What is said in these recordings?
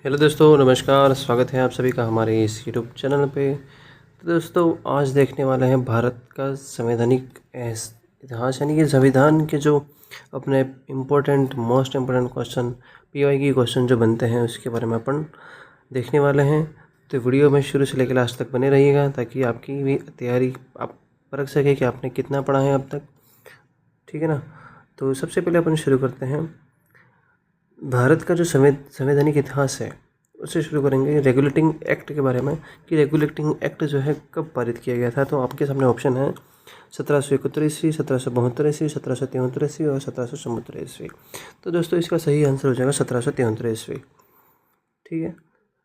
Hello दोस्तों, नमस्कार। स्वागत है आप सभी का हमारे इस यूट्यूब चैनल पे। तो दोस्तों, आज देखने वाले हैं भारत का संवैधानिक इतिहास, यानी कि संविधान के जो अपने मोस्ट इम्पोर्टेंट क्वेश्चन, पीवाई की क्वेश्चन जो बनते हैं उसके बारे में अपन देखने वाले हैं। तो वीडियो में शुरू से लेकर लास्ट तक बने रहिएगा ताकि आपकी भी तैयारी आप परख सके कि आपने कितना पढ़ा है अब तक। ठीक है ना। तो सबसे पहले अपन शुरू करते हैं भारत का जो संवैधानिक इतिहास है उससे शुरू करेंगे रेगुलेटिंग एक्ट के बारे में कि रेगुलेटिंग एक्ट जो है कब पारित किया गया था। तो आपके सामने ऑप्शन है 1771 ईस्वी, 1772 ईस्वी, 1773 ईस्वी और 1774 ईस्वी। तो दोस्तों, इसका सही आंसर हो जाएगा 1773 ईस्वी। ठीक है।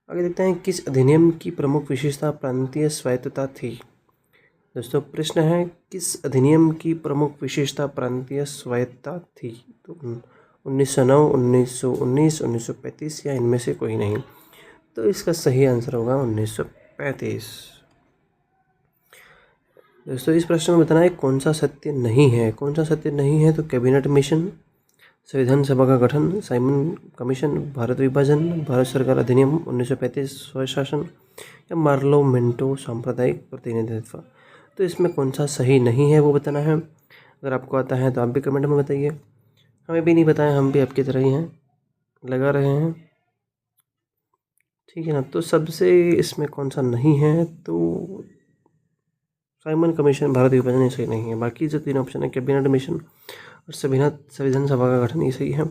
आगे देखते हैं, किस अधिनियम की प्रमुख विशेषता प्रांतीय स्वायत्तता थी। दोस्तों, प्रश्न है किस अधिनियम की प्रमुख विशेषता प्रांतीय स्वायत्तता थी। तो 1909, 1919, 1935 या इनमें से कोई नहीं। तो इसका सही आंसर होगा 1935। दोस्तों, इस प्रश्न में बताना है कौन सा सत्य नहीं है। कौन सा सत्य नहीं है? तो कैबिनेट मिशन, संविधान सभा का गठन, साइमन कमीशन, भारत विभाजन, भारत सरकार अधिनियम 1935 स्वशासन या मार्लो मिंटो सांप्रदायिक प्रतिनिधित्व। तो इसमें कौन सा सही नहीं है वो बताना है। अगर आपको आता है तो आप भी कमेंट में बताइए। हमें भी नहीं बताया, हम भी आपकी तरह ही हैं, लगा रहे हैं। ठीक है ना। तो सबसे इसमें कौन सा नहीं है? तो साइमन कमीशन, भारत विभाजन, ये सही नहीं है। बाकी जो तीन ऑप्शन है कैबिनेट मिशन और संविधान सभा का गठन, ये सही है।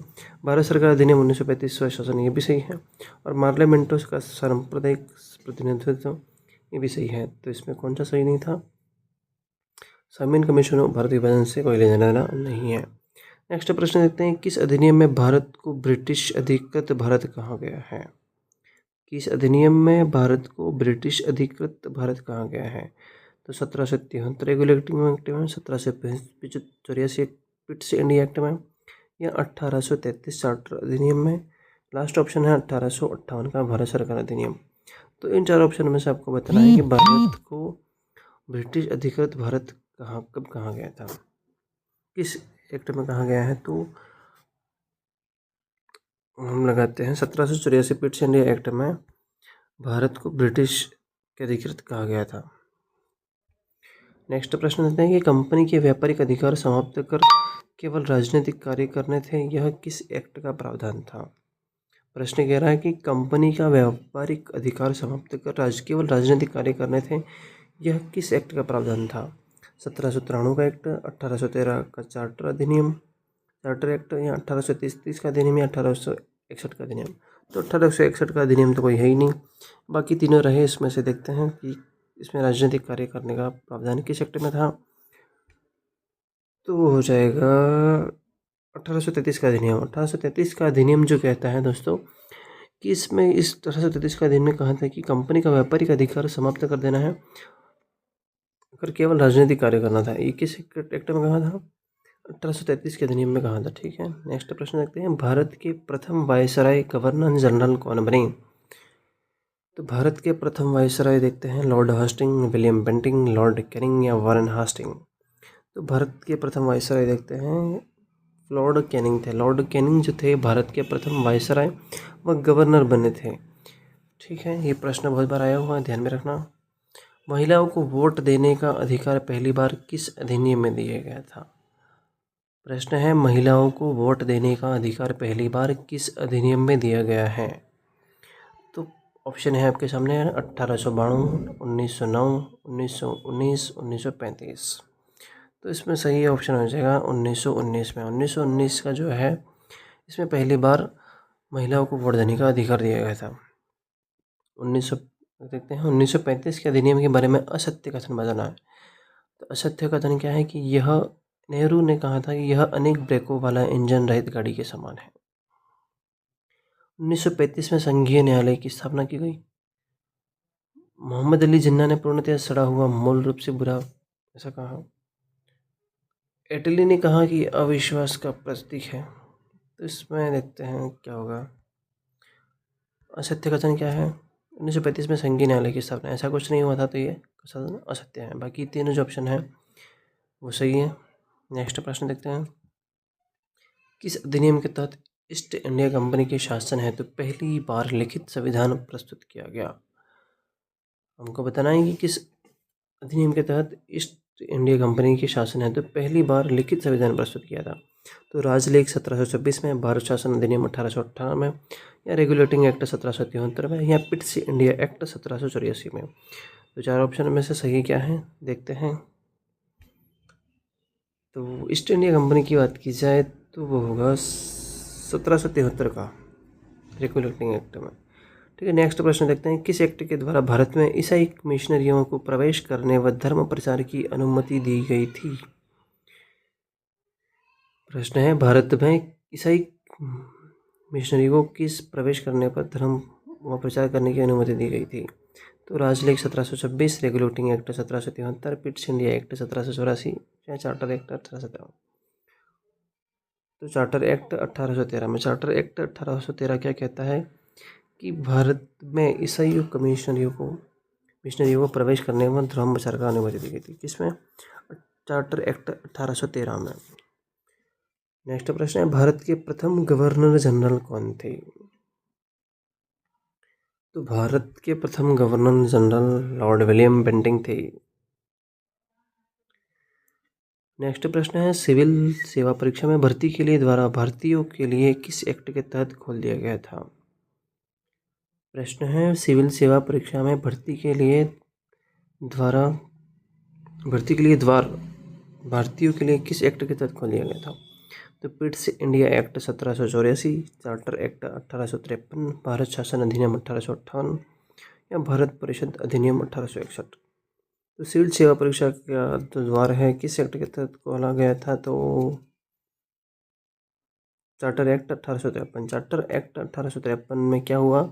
भारत सरकार अधिनियम 1935 स्वशासन, ये भी सही है। और पार्लियामेंटों का सांप्रदायिक प्रतिनिधित्व, ये भी सही है। तो इसमें कौन सा सही नहीं था? साइमन कमीशन और भारत विभाजन से कोई लेना देना नहीं है। नेक्स्ट प्रश्न देखते हैं, किस अधिनियम में भारत को ब्रिटिश अधिकृत भारत कहा गया है। किस अधिनियम में भारत को ब्रिटिश अधिकृत भारत कहा गया है? तो 1773 रेगुलेटिंग एक्ट में, 1784 पिट्स इंडिया एक्ट में या 1833 चार्टर अधिनियम में। लास्ट ऑप्शन है 1858 का भारत सरकार अधिनियम। तो इन चार ऑप्शन में से आपको बताना है कि भारत को ब्रिटिश अधिकृत भारत कब कहा गया था, किस एक्ट में कहा गया है। तो हम लगाते हैं 1784 पिट्स इंडिया एक्ट में भारत को ब्रिटिश के अधिकृत कहा गया था। नेक्स्ट प्रश्न देते हैं कि कंपनी के व्यापारिक अधिकार समाप्त कर केवल राजनीतिक कार्य करने थे, यह किस एक्ट का प्रावधान था। प्रश्न कह रहा है कि कंपनी का व्यापारिक अधिकार समाप्त कर केवल राजनीतिक कार्य करने थे, यह किस एक्ट का प्रावधान था। 1793 का एक्ट, 1813 का चार्टर एक्ट या 1833 का अधिनियम या 1861 का अधिनियम। तो 1861 का अधिनियम तो कोई है ही नहीं। बाकी तीनों रहे, इसमें से देखते हैं कि इसमें राजनीतिक कार्य करने का प्रावधान किस एक्ट में था। तो वो हो जाएगा 1833 का अधिनियम। 1833 का अधिनियम जो कहता है दोस्तों कि इसमें इस 1833 का अधिनियम में कहा था कि कंपनी का व्यापारिक अधिकार समाप्त कर देना है अगर केवल राजनीतिक कार्य करना था। ये किस एक्ट में कहा था? 1833 के अधिनियम में कहा था। ठीक है। नेक्स्ट प्रश्न देखते हैं, भारत के प्रथम वायसराय गवर्नर जनरल कौन बने। तो भारत के प्रथम वायसराय देखते हैं, Lord Hastings, William Bentinck, Lord Canning या वारेन हास्टिंग। तो भारत के प्रथम वायसराय देखते हैं, लॉर्ड कैनिंग थे। लॉर्ड कैनिंग जो थे भारत के प्रथम वायसराय व गवर्नर बने थे। ठीक है। ये प्रश्न बहुत बार आया हुआ है, ध्यान में रखना। महिलाओं को वोट देने का अधिकार पहली बार किस अधिनियम में दिया गया था। प्रश्न है, महिलाओं को वोट देने का अधिकार पहली बार किस अधिनियम में दिया गया है। तो ऑप्शन है आपके सामने 1892, 1909, 1919, 1935। तो इसमें सही ऑप्शन हो जाएगा 1919 में। 1919 का जो है, इसमें पहली बार महिलाओं को वोट देने का अधिकार दिया गया था। 1900 देखते हैं, 1935 के अधिनियम के बारे में असत्य कथन बताना है। तो असत्य कथन क्या है कि यह नेहरू ने कहा था कि यह अनेक ब्रेकों वाला इंजन रहित गाड़ी के समान है। 1935 में संघीय न्यायालय की स्थापना की गई। मोहम्मद अली जिन्ना ने पूर्णतः सड़ा हुआ मूल रूप से बुरा, ऐसा कहा। एटली ने कहा कि अविश्वास का प्रतीक है। तो इसमें देखते हैं क्या होगा। असत्य कथन क्या है? 1935 में संघीय न्यायालय की स्थापना, ऐसा कुछ नहीं हुआ था, तो ये कथन असत्य है। बाकी तीनों जो ऑप्शन है वो सही है। नेक्स्ट प्रश्न देखते हैं, किस अधिनियम के तहत ईस्ट इंडिया कंपनी के शासन हेतु पहली बार लिखित संविधान प्रस्तुत किया गया? हमको बताना है कि किस अधिनियम के तहत ईस्ट इंडिया कंपनी के शासन हेतु पहली बार लिखित संविधान प्रस्तुत किया था। तो राजलेख 1726 में, भारत शासन अधिनियम 1858 में, या रेगुलेटिंग एक्ट 1773 में, या पिट्स इंडिया एक्ट 1784 में। तो चार ऑप्शन में से सही क्या है देखते हैं। तो ईस्ट इंडिया कंपनी की बात की जाए तो वो होगा 1773 का रेगुलेटिंग एक्ट में। ठीक है, नेक्स्ट प्रश्न देखते हैं। किस एक्ट के द्वारा भारत में ईसाई मिशनरियों को प्रवेश करने व धर्म प्रचार की अनुमति दी गई थी? प्रश्न है, भारत में ईसाई मिशनरी को किस प्रवेश करने पर धर्म व प्रचार करने की अनुमति दी गई थी? तो राजलेख 1726, regulating act 1773, Pitt's India act 1784 या चार्टर एक्ट 1813। तो चार्टर एक्ट 1813 में, चार्टर एक्ट 1813 क्या कहता है कि भारत में ईसाई मिशनरियों को प्रवेश करने में धर्म प्रचार का अनुमति दी गई थी। किसमें? चार्टर एक्ट 1813 में। नेक्स्ट प्रश्न है, भारत के प्रथम गवर्नर जनरल कौन थे? तो भारत के प्रथम governor general Lord William Bentinck थे। नेक्स्ट प्रश्न है, सिविल सेवा परीक्षा में भर्ती के लिए द्वारा भारतीयों के लिए किस एक्ट के तहत खोल दिया गया था? प्रश्न है, सिविल सेवा परीक्षा में भर्ती के लिए द्वार भारतीयों के लिए किस एक्ट के तहत खोल दिया गया था? तो Pitt's India act 1784, charter act 1853, Bharat शासन अधिनियम 1858 या भारत परिषद अधिनियम 1861। तो सिविल सेवा परीक्षा का जो द्वार है किस एक्ट के तहत खोला गया था? तो चार्टर एक्ट 1853। चार्टर एक्ट 1853 में क्या हुआ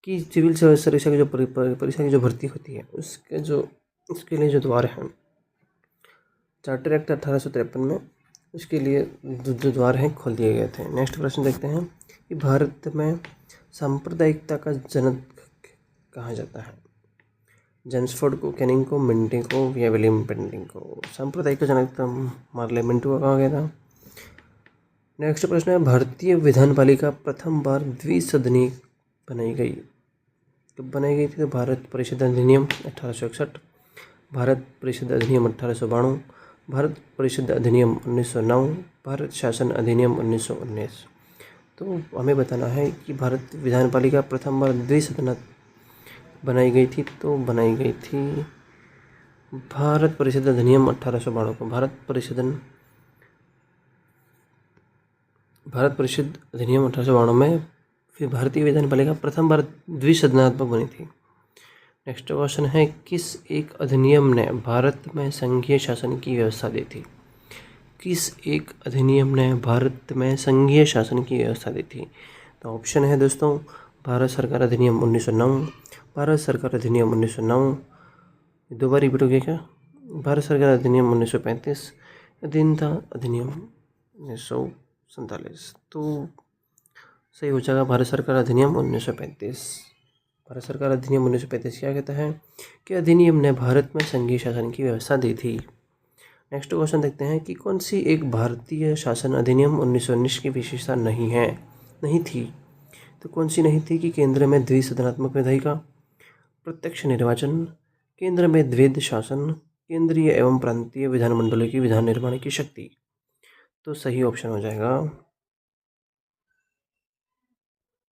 कि सिविल सेवा परीक्षा की जो परीक्षा की जो भर्ती होती है उसके लिए जो द्वार है, चार्टर एक्ट 1853 में उसके लिए जो द्वार हैं खोल दिए गए थे। नेक्स्ट प्रश्न देखते हैं कि भारत में सांप्रदायिकता का जनक कहा जाता है? जेम्सफोर्ड को, कैनिंग को, मिंटो को या विलियम बेंटिंग को? सांप्रदायिक का जनक तो मार्ले मिंटो का कहा गया था। नेक्स्ट प्रश्न है, भारतीय विधानपालिका प्रथम बार द्विसदनीय बनाई गई कब बनाई गई थी? तो भारत परिषद अधिनियम 1861, भारत परिषद अधिनियम 1892, भारत परिषद अधिनियम 1909, भारत शासन अधिनियम 1919। तो हमें बताना है कि भारत विधानपालिका प्रथम बार द्विसदन बनाई गई थी। तो बनाई गई थी भारत परिषद अधिनियम 1892 को। भारत परिषद अधिनियम 1892 में फिर भारतीय विधानपालिका प्रथम बार द्विसदनात्मक बनी थी। नेक्स्ट क्वेश्चन है, किस एक अधिनियम ने भारत में संघीय शासन की व्यवस्था दी थी? किस एक अधिनियम ने भारत में संघीय शासन की व्यवस्था दी थी? तो ऑप्शन है दोस्तों, भारत सरकार अधिनियम 1909, भारत सरकार अधिनियम 1909, दो बार रिपीट हो गया क्या? भारत सरकार अधिनियम 1935, अधीनता अधिनियम 1947। तो सही हो जाएगा भारत सरकार अधिनियम 1935। भारत सरकार अधिनियम 1935 क्या कहता है कि अधिनियम ने भारत में संघीय शासन की व्यवस्था दी थी। नेक्स्ट क्वेश्चन देखते हैं कि कौन सी एक भारतीय शासन अधिनियम 1919 की विशेषता नहीं थी? तो कौन सी नहीं थी? कि केंद्र में द्विसदनात्मक विधायिका, प्रत्यक्ष निर्वाचन, केंद्र में द्वैध शासन, केंद्रीय एवं प्रांतीय विधानमंडलों की विधान निर्माण की शक्ति। तो सही ऑप्शन हो जाएगा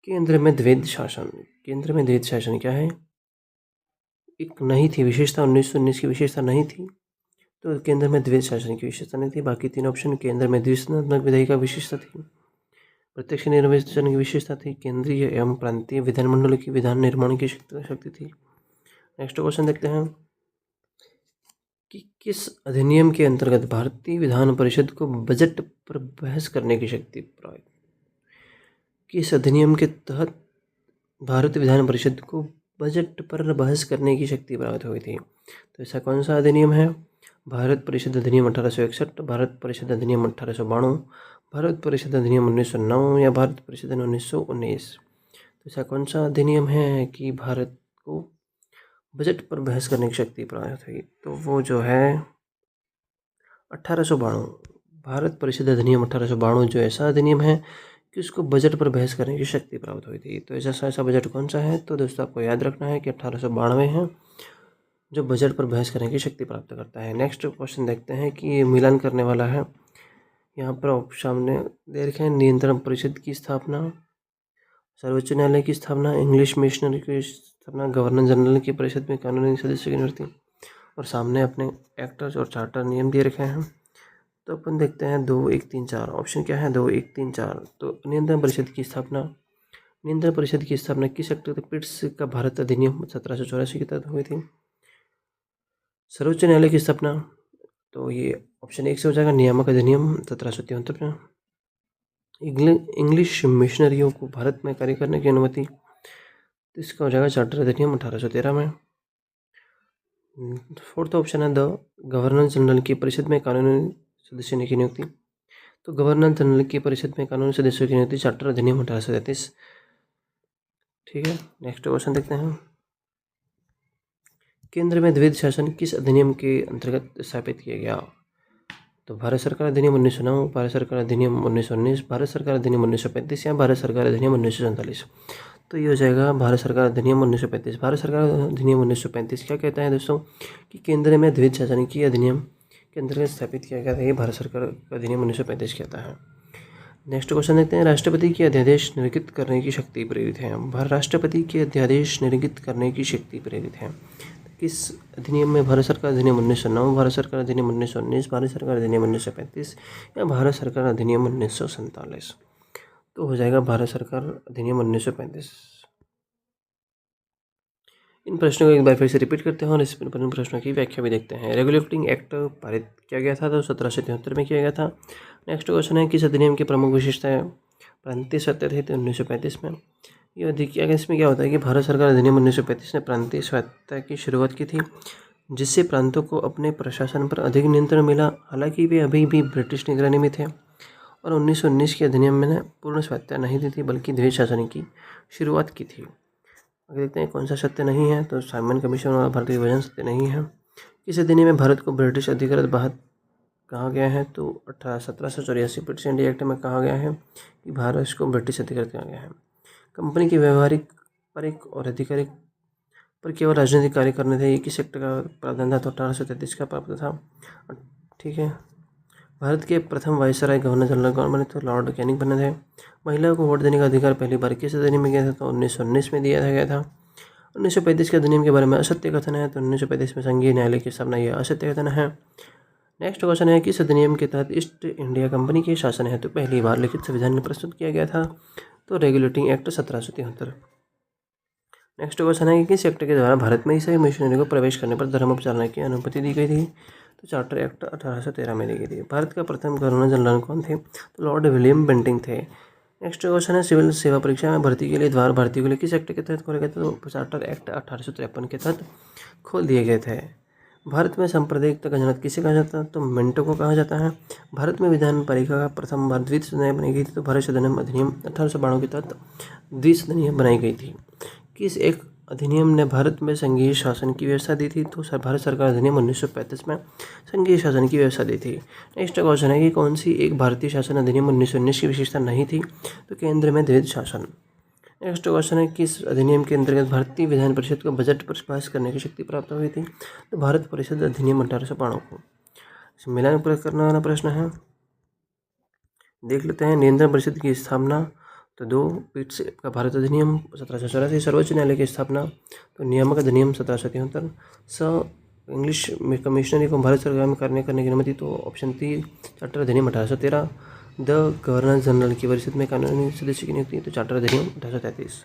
केंद्र में द्वैध शासन। केंद्र में द्वैध शासन क्या है? एक नहीं थी विशेषता, 1919 की विशेषता नहीं थी, तो केंद्र में द्वैध शासन की विशेषता नहीं थी। बाकी तीन ऑप्शन, केंद्र में द्विसदनात्मक विधायिका विशेषता थी, प्रत्यक्ष निर्वाचन की विशेषता थी, केंद्रीय एवं प्रांतीय विधानमंडलों की विधान निर्माण की शक्ति थी। नेक्स्ट क्वेश्चन देखते हैं कि किस अधिनियम के अंतर्गत भारतीय विधान परिषद को बजट पर बहस करने की शक्ति प्राप्त? किस अधिनियम के तहत भारत विधान परिषद को बजट पर बहस करने की शक्ति प्राप्त हुई थी? तो ऐसा कौन सा अधिनियम है? भारत परिषद अधिनियम 1861, भारत परिषद अधिनियम 1892, भारत परिषद अधिनियम 1909 या भारत परिषद 1919। तो ऐसा कौन सा अधिनियम है कि भारत को बजट पर बहस करने की शक्ति प्राप्त हुई? तो वो जो है 1892, भारत परिषद अधिनियम 1892 जो ऐसा अधिनियम है कि उसको बजट पर बहस करने की शक्ति प्राप्त हुई थी। तो ऐसा बजट कौन सा है? तो दोस्तों आपको याद रखना है कि 1892 है जो बजट पर बहस करने की शक्ति प्राप्त करता है। नेक्स्ट क्वेश्चन देखते हैं कि ये मिलान करने वाला है। यहाँ पर सामने दे रखे हैं नियंत्रण परिषद की स्थापना, सर्वोच्च न्यायालय की स्थापना, इंग्लिश मिशनरी की स्थापना, गवर्नर जनरल की परिषद में कानूनी सदस्य की नियुक्ति, और सामने अपने एक्टर्स और चार्टर नियम दे रखे हैं। तो अपन देखते हैं 2, 1, 3, 4। ऑप्शन क्या है? 2, 1, 3, 4। तो नियंत्रण परिषद की स्थापना, नियंत्रण परिषद की स्थापना किस एक्ट तहत? पिट्स का भारत अधिनियम 1784 के तहत हुई थी। सर्वोच्च न्यायालय की स्थापना, तो ये ऑप्शन 1 से हो जाएगा, नियामक अधिनियम 1773 में। इंग्लिश मिशनरियों को भारत में कार्य करने की अनुमति, तो इसका हो जाएगा चार्टर अधिनियम 1813 में। फोर्थ ऑप्शन है द गवर्नर जनरल की परिषद में कानूनी सदस्य की नियुक्ति, तो गवर्नर जनरल की परिषद में कानूनी सदस्यों की नियुक्ति चार्टर अधिनियम 1833। ठीक है, नेक्स्ट क्वेश्चन देखते हैं। केंद्र में द्वैध शासन किस अधिनियम के अंतर्गत स्थापित किया गया? तो भारत सरकार अधिनियम 1909, भारत सरकार अधिनियम 1919, भारत सरकार अधिनियम 1935 या भारत सरकार अधिनियम 1947। तो ये हो जाएगा भारत सरकार अधिनियम 1935। भारत सरकार अधिनियम 1935 क्या कहता है दोस्तों कि केंद्र में द्वैध शासन की अधिनियम के अंतर्गत स्थापित किया गया था। ये भारत सरकार अधिनियम 1935 कहता है। नेक्स्ट क्वेश्चन देखते हैं। राष्ट्रपति की अध्यादेश निर्गत करने की शक्ति प्रेरित है। राष्ट्रपति के अध्यादेश निर्गत करने की शक्ति प्रेरित है किस अधिनियम में? भारत सरकार अधिनियम 1909, भारत सरकार अधिनियम 1919, भारत सरकार अधिनियम 1935 या भारत सरकार अधिनियम 1947। तो हो जाएगा भारत सरकार अधिनियम 1935। इन प्रश्नों को एक बार फिर से रिपीट करते हैं और इस प्रश्नों की व्याख्या भी देखते हैं। रेगुलेटिंग एक्ट पारित किया गया था तो 1773 में किया गया था। नेक्स्ट क्वेश्चन है किस अधिनियम की प्रमुख विशेषताएं प्रांतीय स्वायत्तता थी? तो 1935 में। ये देखिए इसमें क्या होता है कि भारत सरकार अधिनियम 1935 ने प्रांतीय स्वायत्तता की शुरुआत की थी, जिससे प्रांतों को अपने प्रशासन पर अधिक नियंत्रण मिला। हालांकि वे अभी भी ब्रिटिश निगरानी में थे और 1919 के अधिनियम में पूर्ण स्वायत्तता नहीं दी थी बल्कि द्वैध शासन की शुरुआत की थी। अगर देखते हैं कौन सा सत्य नहीं है, तो साइमन कमीशन और भारतीय विभाजन सत्य नहीं है। इस अधिनियम में भारत को ब्रिटिश अधिकृत भारत कहा गया है, तो 1784 ब्रिटिश इंडिया एक्ट में कहा गया है कि भारत को ब्रिटिश अधिकृत कहा गया है। कंपनी के व्यवहारिक पारिक और आधिकारिक पर केवल राजनीतिक कार्य करने थे, ये किस एक्ट का प्रावधान था? तो 1833 का प्रावधान था। ठीक है, भारत के प्रथम वायसराय गवर्नर जनरल कौन बने? तो लॉर्ड कैनिंग बने थे। महिलाओं को वोट देने का अधिकार पहली बार किस अधिनियम में गया था? तो 1919 में दिया गया था। 1935 के अधिनियम के बारे में असत्य कथन है, तो 1935 में संघीय न्यायालय की स्थापना यह असत्य कथन है। नेक्स्ट क्वेश्चन है किस अधिनियम के तहत ईस्ट इंडिया कंपनी के शासन हेतु पहली बार लिखित संविधान प्रस्तुत किया गया था? तो रेगुलेटिंग एक्ट 1773। नेक्स्ट क्वेश्चन है कि किस एक्ट के द्वारा भारत में ईसाई मिशनरी को प्रवेश करने पर धर्मोपचार की अनुमति दी गई थी? तो चार्टर एक्ट 1813 में दी गई थी। भारत का प्रथम गवर्नर जनरल कौन थे? तो लॉर्ड विलियम बेंटिंग थे। नेक्स्ट क्वेश्चन है सिविल सेवा परीक्षा में भर्ती के लिए द्वार भारतीयों के लिए किस एक्ट के तहत खोले गए थे? तो चार्टर एक्ट 1853 के तहत खोल दिए गए थे। भारत में सांप्रदायिकता का जनक किसे कहा जाता है? तो मिंटो को कहा जाता है। भारत में विधान पालिका का प्रथम बार द्विसदनीय बनाई गई थी, तो भारत सदन अधिनियम 1892 के तहत द्विसदनीय बनाई गई थी। किस एक अधिनियम ने भारत में संघीय शासन की व्यवस्था दी थी? तो भारत सरकार अधिनियम 1935 में संघीय शासन की व्यवस्था दी थी। नेक्स्ट क्वेश्चन है कि कौन सी एक भारतीय शासन अधिनियम 1919 की विशेषता नहीं थी? तो केंद्र में द्वैध शासन। नेक्स्ट क्वेश्चन है किस अधिनियम के अंतर्गत भारतीय विधान परिषद को बजट पर पास करने की शक्ति प्राप्त हुई थी? तो भारत परिषद अधिनियम 1892 को। मिलान करने वाला प्रश्न है, देख लेते हैं। नियंत्रण परिषद की स्थापना, तो 2 पिट्स का भारत अधिनियम 1784। सर्वोच्च न्यायालय की स्थापना, तो नियामक अधिनियम 1773। इंग्लिश कमिश्नरी को भारत सरकार में कार्य करने की अनुमति, तो ऑप्शन 3 चार्टर अधिनियम 1813। द गवर्नर जनरल की परिषद में कानूनी सदस्य की नियुक्ति, तो चार्टर अधिनियम 1833।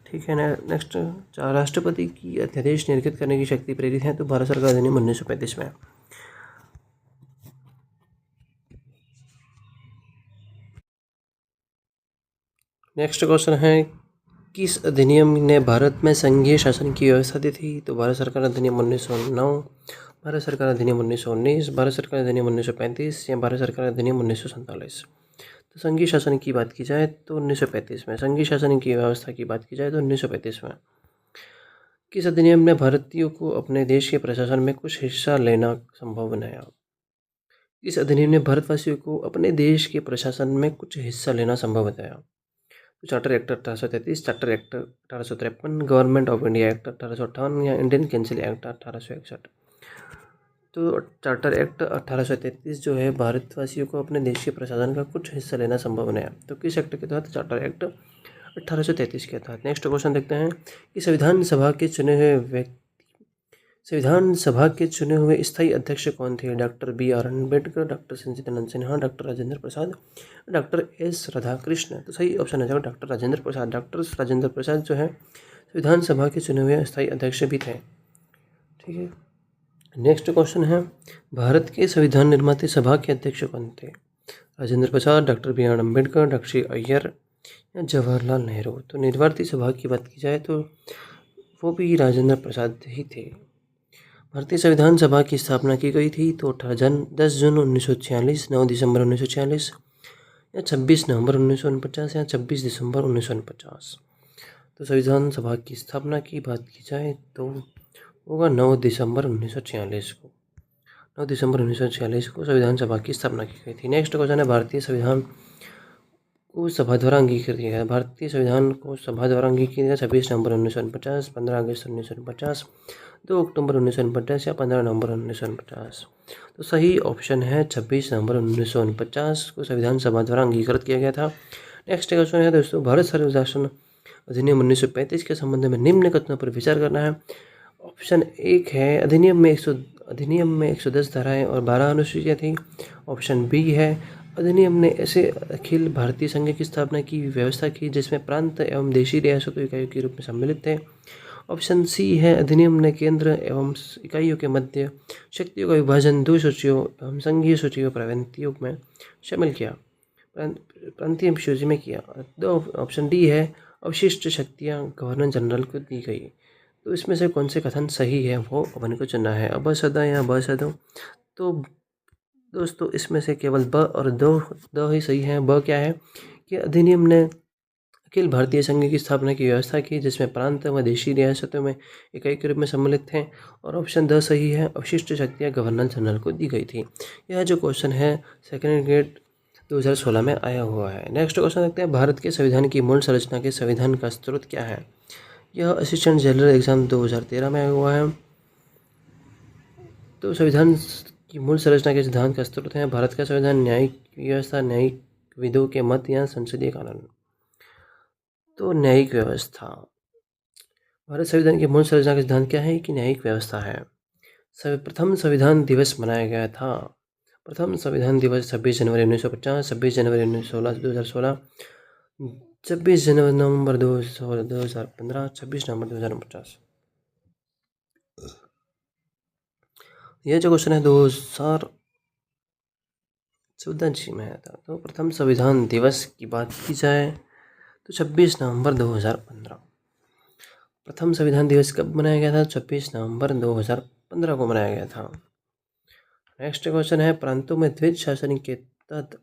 ठीक है ना। नेक्स्ट, राष्ट्रपति की अध्यादेश निर्गत करने की शक्ति प्रेरित है, तो भारत सरकार अधिनियम 1935 में। नेक्स्ट क्वेश्चन है किस अधिनियम ने भारत में संघीय शासन की व्यवस्था दी थी? तो भारत सरकार अधिनियम 1909, भारत सरकार अधिनियम 1919, भारत सरकार अधिनियम 1935 या भारत सरकार अधिनियम 1947। तो संघीय शासन की बात की जाए तो 1935 में, संघीय शासन की व्यवस्था की बात की जाए तो 1935 में। किस अधिनियम ने भारतीयों को अपने देश के प्रशासन में कुछ हिस्सा लेना संभव बनाया? इस अधिनियम ने भारतवासियों को अपने देश के प्रशासन में कुछ हिस्सा लेना संभव बताया। तो charter act 1833, charter act 1853, government of India act 1858 या इंडियन कैंसिल एक्ट 1861। तो चार्टर एक्ट 1833 जो है भारतवासियों को अपने देश के प्रशासन का कुछ हिस्सा लेना संभव बनाया। तो किस एक्ट के तहत? चार्टर एक्ट 1833 के तहत। नेक्स्ट क्वेश्चन देखते हैं कि संविधान सभा के चुने हुए स्थायी अध्यक्ष कौन थे? Doctor B.R. अम्बेडकर, डॉक्टर सच्चिदानंद Sinha, doctor Rajendra Prasad, doctor S. Radhakrishna. तो सही ऑप्शन है जाएगा डॉक्टर राजेंद्र प्रसाद। डॉक्टर राजेंद्र प्रसाद जो है संविधान सभा के चुने हुए स्थायी अध्यक्ष भी थे। ठीक है। नेक्स्ट क्वेश्चन है भारत के संविधान निर्माता सभा के अध्यक्ष कौन थे? Rajendra Prasad, doctor B.R. Ambedkar, doctor Ayyar या जवाहरलाल नेहरू। तो निर्वाती सभा की बात की जाए तो वो भी राजेंद्र प्रसाद ही थे। भारतीय संविधान सभा की स्थापना की गई थी तो 10 जून 1946, 9 दिसंबर 1946 या 26 नवंबर 1949 या 26 दिसंबर 1949। तो संविधान सभा की स्थापना की बात की जाए तो होगा 9 दिसंबर 1946 को। 9 दिसंबर 1946 को संविधान सभा की स्थापना की गई थी। नेक्स्ट क्वेश्चन है भारतीय संविधान को सभा द्वारा अंगीकृत किया गया। भारतीय संविधान को सभा द्वारा अंगीकृत किया गया 26 नवंबर 1949, 15 अगस्त 1950, 2 अक्टूबर 1949 या 15 नवंबर 1949। तो सही ऑप्शन है 26 नवंबर 1949 को संविधान सभा द्वारा अंगीकृत किया गया था। नेक्स्ट क्वेश्चन है दोस्तों भारत संविधान अधिनियम 1935 के संबंध में निम्न कथनों पर विचार करना है। ऑप्शन 1 है अधिनियम में 110 धाराएं और 12 अनुसूचियाँ थी। ऑप्शन बी है अधिनियम ने ऐसे अखिल भारतीय संघ की स्थापना की व्यवस्था की जिसमें प्रांत एवं देशी रियासतों इकाइयों के रूप में सम्मिलित थे। ऑप्शन सी है अधिनियम ने केंद्र एवं इकाइयों के मध्य शक्तियों का विभाजन 2 सूचियों एवं संघीय सूचियों प्रांतीयों में शामिल किया, प्रांतीय सूची में किया। दो ऑप्शन डी है अवशिष्ट शक्तियाँ गवर्नर जनरल को दी गई। तो इसमें से कौन से कथन सही है वो अपन को चुनना है, अबसदा या बसदो। तो दोस्तों इसमें से केवल ब और दो ही सही है। ब क्या है कि अधिनियम ने अखिल भारतीय संघ की स्थापना की व्यवस्था की जिसमें प्रांत व देशी रियासतों में इकाई के रूप में सम्मिलित थे। और ऑप्शन द सही है अवशिष्ट शक्तियाँ गवर्नर जनरल को दी गई थी। यह जो क्वेश्चन है सेकेंड ग्रेड 2016 में आया हुआ है। नेक्स्ट क्वेश्चन देखते हैं भारत के संविधान की मूल संरचना के संविधान का स्रोत क्या है। यह असिस्टेंट जनरल एग्जाम 2013 में आया हुआ है। तो संविधान की मूल संरचना के सिद्धांत का स्रोत है भारत का संविधान, न्यायिक व्यवस्था, न्यायिक विदों के मत या संसदीय कानून। तो न्यायिक व्यवस्था। भारत संविधान की मूल संरचना का सिद्धांत क्या है कि न्यायिक व्यवस्था है। प्रथम संविधान दिवस मनाया गया था। प्रथम संविधान दिवस 26 जनवरी 1950, 26 जनवरी 2016, 26 जनवरी नवंबर 2015, 26 नवंबर 2049। यह जो क्वेश्चन है 2014 जी में आया था। तो प्रथम संविधान दिवस की बात की जाए तो 26 नवंबर 2015। प्रथम संविधान दिवस कब मनाया गया था? 26 नवंबर 2015 को मनाया गया था। नेक्स्ट क्वेश्चन है प्रांतों में द्वैध शासन के तहत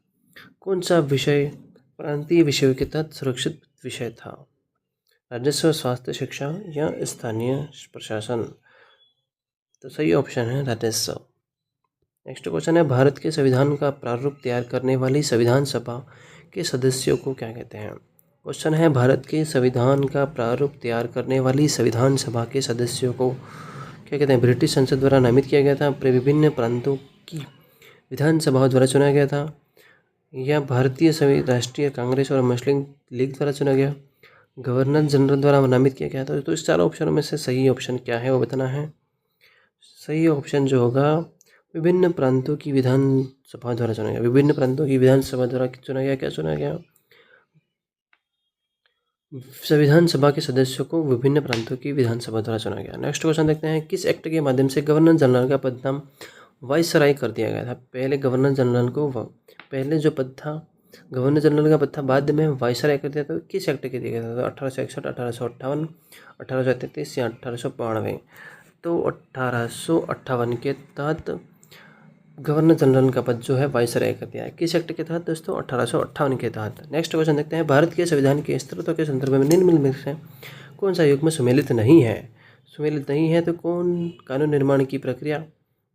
कौन सा विषय प्रांतीय विषयों के तहत सुरक्षित विषय था? राजस्व, स्वास्थ्य, शिक्षा या स्थानीय प्रशासन। तो सही ऑप्शन है राजस्व। नेक्स्ट क्वेश्चन है भारत के संविधान का प्रारूप तैयार करने वाली संविधान सभा के सदस्यों को क्या कहते हैं? क्वेश्चन है भारत के संविधान का प्रारूप तैयार करने वाली संविधान सभा के सदस्यों को क्या कहते हैं? ब्रिटिश संसद द्वारा नामित किया गया था, विभिन्न प्रांतों की विधानसभाओं द्वारा चुना गया था, या भारतीय राष्ट्रीय कांग्रेस और मुस्लिम लीग द्वारा चुना गया, गवर्नर जनरल द्वारा नामित किया गया था। तो इस चारों ऑप्शनों में से सही ऑप्शन क्या है वो बताना है। सही ऑप्शन जो होगा विभिन्न प्रांतों की विधानसभा द्वारा चुना गया। विभिन्न प्रांतों की विधानसभा द्वारा चुना गया। क्या चुना गया? संविधान सभा के सदस्यों को विभिन्न प्रांतों की विधानसभा द्वारा चुना गया। नेक्स्ट क्वेश्चन देखते हैं किस एक्ट के माध्यम से गवर्नर जनरल का पद नाम वाइसराय कर दिया गया था? पहले गवर्नर जनरल को पहले जो पद था गवर्नर जनरल का पद था, बाद में वाइसराय कर दिया। तो किस एक्ट के दिया गया था? तो 1861, 1858, 1833 या 1892। तो 1858 के तहत गवर्नर जनरल का पद जो है वाइसराय कर दिया है। किस एक्ट के तहत दोस्तों? 1858 के तहत। नेक्स्ट क्वेश्चन देखते हैं भारत के संविधान के स्त्रोतों के संदर्भ में निम्न में से कौन सा युग्म सुमेलित नहीं है? सुमेलित नहीं है तो कौन कानून निर्माण की प्रक्रिया,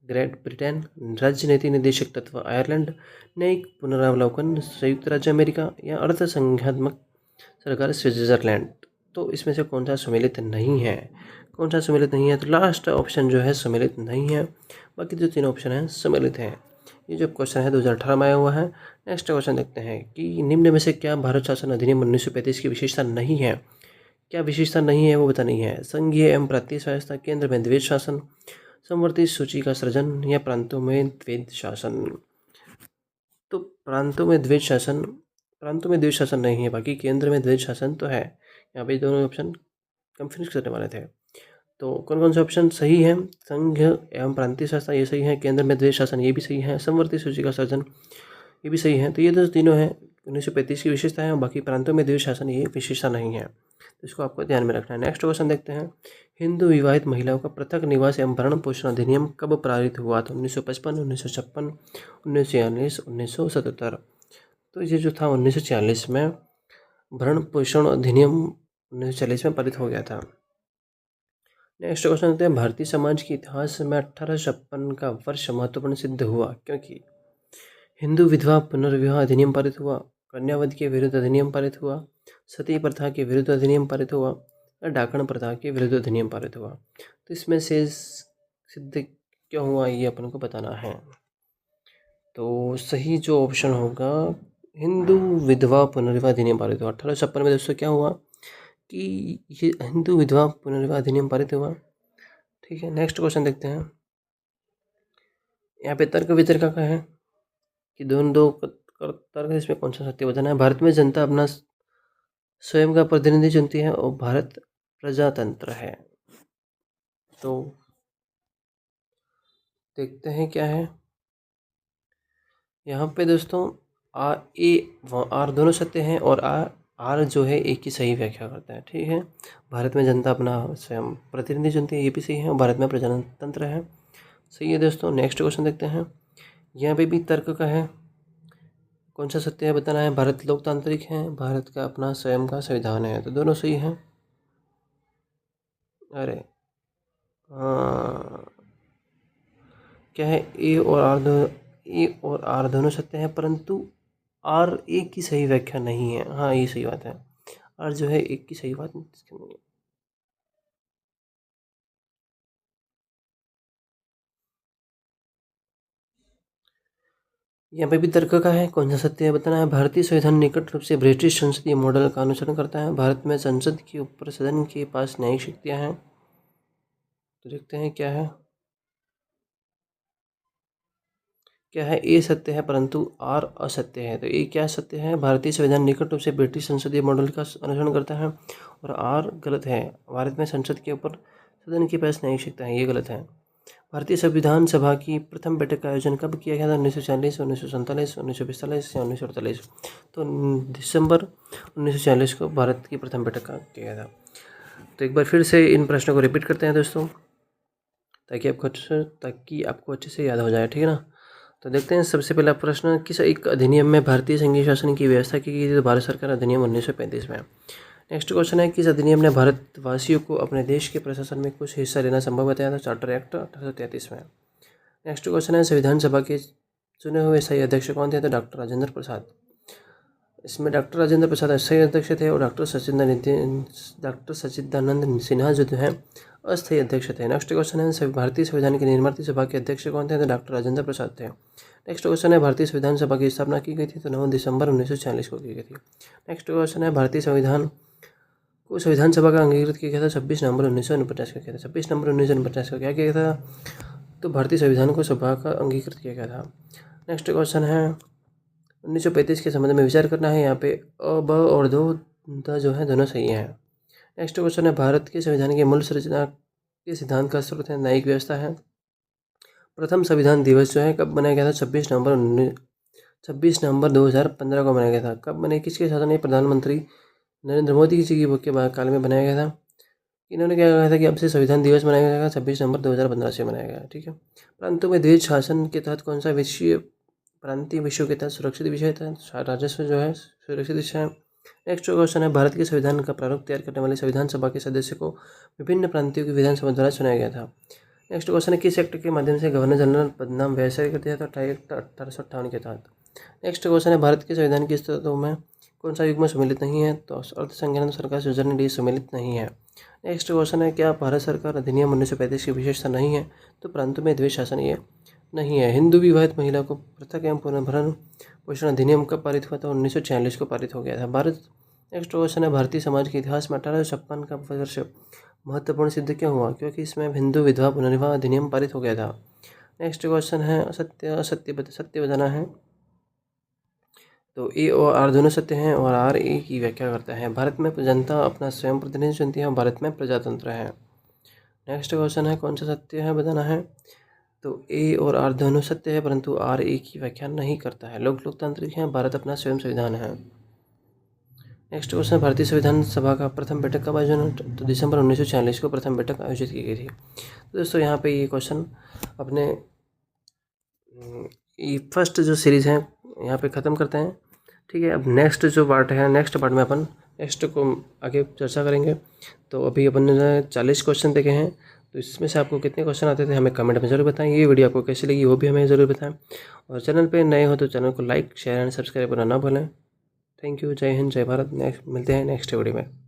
ग्रेट ब्रिटेन, राज्य नीति निदेशक तत्व आयरलैंड, न्यायिक पुनरावलोकन संयुक्त राज्य अमेरिका या अर्ध संघात्मक सरकार स्विट्जरलैंड। तो इसमें से कौन सा सम्मिलित नहीं है? कौन सा सम्मिलित नहीं है? तो लास्ट ऑप्शन जो है सम्मिलित नहीं है, बाकी जो 3 ऑप्शन हैं सम्मिलित हैं। ये जो क्वेश्चन है 2018 में आया हुआ है। नेक्स्ट क्वेश्चन देखते हैं कि निम्न में से क्या भारत शासन अधिनियम 1935 की विशेषता नहीं है? क्या विशेषता नहीं है वो बतानी है। संघीय एवं प्रांतीय स्वायत्तता, केंद्र में द्वैध शासन, समवर्ती सूची का सृजन या प्रांतों में द्वैध शासन। तो प्रांतों में द्वैध शासन नहीं है, बाकी केंद्र में द्वैध शासन तो है। यहाँ पे दोनों ऑप्शन कंफ्यूज करने वाले थे। तो कौन कौन से ऑप्शन सही है? संघ एवं प्रांतीय शासन ये सही है, केंद्र में द्वैध शासन ये भी सही है, समवर्ती सूची का सृजन ये भी सही है। तो ये तो तीनों हैं 1935 की विशेषता है, बाकी प्रांतों में द्वैध शासन ये विशेषता नहीं है, तो इसको आपको ध्यान में रखना है। नेक्स्ट क्वेश्चन देखते हैं, हिंदू विवाहित महिलाओं का पृथक निवास एवं भरण पोषण अधिनियम कब पारित हुआ था? 1955, 1956, 1946, 1977। तो ये जो था 1946 में भरण पोषण अधिनियम 1940 में पारित हो गया था। नेक्स्ट क्वेश्चन देखते हैं, भारतीय समाज के इतिहास में 1856 का वर्ष महत्वपूर्ण सिद्ध हुआ क्योंकि हिंदू विधवा पुनर्विवाह अधिनियम पारित हुआ, कन्यावध के विरुद्ध अधिनियम पारित हुआ, सती प्रथा के विरुद्ध अधिनियम पारित हुआ या डाकण प्रथा के विरुद्ध अधिनियम पारित हुआ। तो इसमें से सिद्ध क्यों हुआ ये अपन को बताना है। तो सही जो ऑप्शन होगा, हिंदू विधवा पुनर्विवाह अधिनियम पारित हुआ 1856 में। दोस्तों क्या हुआ कि ये हिंदू विधवा पुनर्विवाह अधिनियम पारित हुआ। ठीक है, नेक्स्ट क्वेश्चन देखते हैं। यहाँ पे तर्क वितर्क का है कि दोनों दो तर्क, इसमें कौन सा सत्य बताना है। भारत में जनता अपना स्वयं का प्रतिनिधि चुनती है और भारत प्रजातंत्र है। तो देखते हैं क्या है यहाँ पे दोस्तों। आर दोनों सत्य हैं और आर जो है एक ही सही व्याख्या करता है। ठीक है, भारत में जनता अपना स्वयं प्रतिनिधि चुनती है ये भी सही है, और भारत में प्रजातंत्र है सही है दोस्तों। नेक्स्ट क्वेश्चन देखते हैं, यहाँ पे भी तर्क का है, कौन सा सत्य है बताना है। भारत लोकतांत्रिक है, भारत का अपना स्वयं का संविधान है, तो दोनों सही हैं। अरे हाँ, क्या है, ए और आर दोनों सत्य हैं, परंतु आर एक की सही व्याख्या नहीं है। हाँ ये सही बात है, आर जो है एक की सही बात नहीं है। यहाँ पे भी तर्क का है, कौन सा सत्य है बताना है। भारतीय संविधान निकट रूप से ब्रिटिश संसदीय मॉडल का अनुसरण करता है। भारत में संसद के ऊपर सदन के पास न्यायिक शक्तियाँ हैं। तो देखते हैं क्या है, क्या है, ए सत्य है परंतु आर असत्य है। तो ए क्या सत्य है, भारतीय संविधान निकट रूप से ब्रिटिश संसदीय मॉडल का अनुसरण करता है, और आर गलत है, भारत में संसद के ऊपर सदन के पास न्यायिक शक्तियाँ हैं, ये गलत है। भारतीय संविधान सभा की प्रथम बैठक का आयोजन कब किया गया था? 1940, 1947, 1945 या 1948। तो दिसंबर 1940 को भारत की प्रथम बैठक का किया गया था। तो एक बार फिर से इन प्रश्नों को रिपीट करते हैं दोस्तों, ताकि आपको अच्छे से याद हो जाए। ठीक है ना। तो देखते हैं सबसे पहला प्रश्न, किस एक अधिनियम में भारतीय संघीय शासन की व्यवस्था की गई थी? तो भारत सरकार अधिनियम 1935 में। नेक्स्ट क्वेश्चन है, किस अधिनियम ने भारतवासियों को अपने देश के प्रशासन में कुछ हिस्सा लेना संभव बताया था? चार्टर एक्ट 1833 में। नेक्स्ट क्वेश्चन है, संविधान सभा के चुने हुए सही अध्यक्ष कौन थे? तो डॉक्टर राजेंद्र प्रसाद। इसमें डॉक्टर राजेंद्र प्रसाद अस्थायी अध्यक्ष थे, और डॉक्टर सच्चिदानंद सिन्हा जो हैं अस्थायी अध्यक्ष थे। नेक्स्ट क्वेश्चन है, भारतीय संविधान की निर्माण सभा के अध्यक्ष कौन थे? तो डॉक्टर राजेंद्र प्रसाद थे। नेक्स्ट क्वेश्चन है, भारतीय संविधान सभा की स्थापना की गई थी? तो 9 दिसंबर 1946 को की गई थी। नेक्स्ट क्वेश्चन है, भारतीय संविधान को संविधान सभा का अंगीकृत किया गया था? 26 नवंबर 1949 को किया था। 26 नवंबर 1949 को क्या किया गया था? तो भारतीय संविधान को सभा का अंगीकृत किया गया था। नेक्स्ट क्वेश्चन है, 1935 के संबंध में विचार करना है। यहाँ पे अ, ब और द जो है दोनों सही हैं। नेक्स्ट क्वेश्चन है, भारत के संविधान के मूल संरचना के सिद्धांत का स्रोत है न्यायिक व्यवस्था है। प्रथम संविधान दिवस जो है कब मनाया गया था? 26 नवंबर 2015 को मनाया गया था। कब बने, किसके शासन में? प्रधानमंत्री नरेंद्र मोदी जी के काल में बनाया गया था। इन्होंने क्या कहा था कि अब से संविधान दिवस मनाया जाएगा 26 नवंबर 2015 से मनाया गया। ठीक है। प्रांतों में द्वैध शासन के तहत कौन सा विषय प्रांतीय विषयों के तहत सुरक्षित विषय था? राजस्व जो है सुरक्षित विषय है। नेक्स्ट क्वेश्चन है, भारत के संविधान का प्रारूप तैयार करने वाले संविधान सभा के सदस्य को विभिन्न प्रांतियों की विधानसभा द्वारा चुनाया गया था? नेक्स्ट क्वेश्चन है, किस एक्ट के माध्यम से गवर्नर जनरल पदनाम वैसे कर दिया था? 1858 के तहत। नेक्स्ट क्वेश्चन है, भारत के संविधान की स्तरों में कौन सा युग्म सम्मिलित नहीं है? तो अर्थसंघर्ष सरकार स्विट्जरलैंड डी सम्मिलित नहीं है। नेक्स्ट क्वेश्चन है, क्या भारत सरकार अधिनियम 1935 की विशेषता नहीं है? तो प्रांतों में द्वैध शासन ये नहीं है। हिंदू विवाहित महिला को पृथक एवं पुनर्भरण पोषण अधिनियम कब पारित हुआ था? 1946 को पारित हो गया था भारत। नेक्स्ट क्वेश्चन है, भारतीय समाज के इतिहास में 1856 का वर्ष महत्वपूर्ण सिद्ध क्यों हुआ? क्योंकि इसमें हिंदू विधवा पुनर्विवाह अधिनियम पारित हो गया था। नेक्स्ट क्वेश्चन है, सत्य बताना है। तो ए और आर दोनों सत्य हैं और आर ए की व्याख्या करता है। भारत में जनता अपना स्वयं प्रतिनिधि चुनती है और भारत में प्रजातंत्र है। नेक्स्ट क्वेश्चन है, कौन सा सत्य है बताना है। तो ए और आर दोनों सत्य है परंतु आर ए की व्याख्या नहीं करता है। लोकतांत्रिक है, भारत अपना स्वयं संविधान है। नेक्स्ट क्वेश्चन, भारतीय संविधान सभा का प्रथम बैठक कब आयोजन? तो दिसंबर 1946 को प्रथम बैठक आयोजित की गई थी। तो दोस्तों यहाँ पे ये क्वेश्चन अपने फर्स्ट जो सीरीज़ है यहाँ पे ख़त्म करते हैं। ठीक है, अब नेक्स्ट जो पार्ट है, नेक्स्ट पार्ट में अपन नेक्स्ट को आगे चर्चा करेंगे। तो अभी अपन ने 40 क्वेश्चन देखे हैं, तो इसमें से आपको कितने क्वेश्चन आते थे हमें कमेंट में ज़रूर बताएं। ये वीडियो आपको कैसी लगी वो भी हमें ज़रूर बताएं, और चैनल पे नए हो तो चैनल को लाइक शेयर एंड सब्सक्राइब करना ना भूलें। थैंक यू, जय हिंद, जय भारत। नेक्स्ट मिलते हैं नेक्स्ट वीडियो में।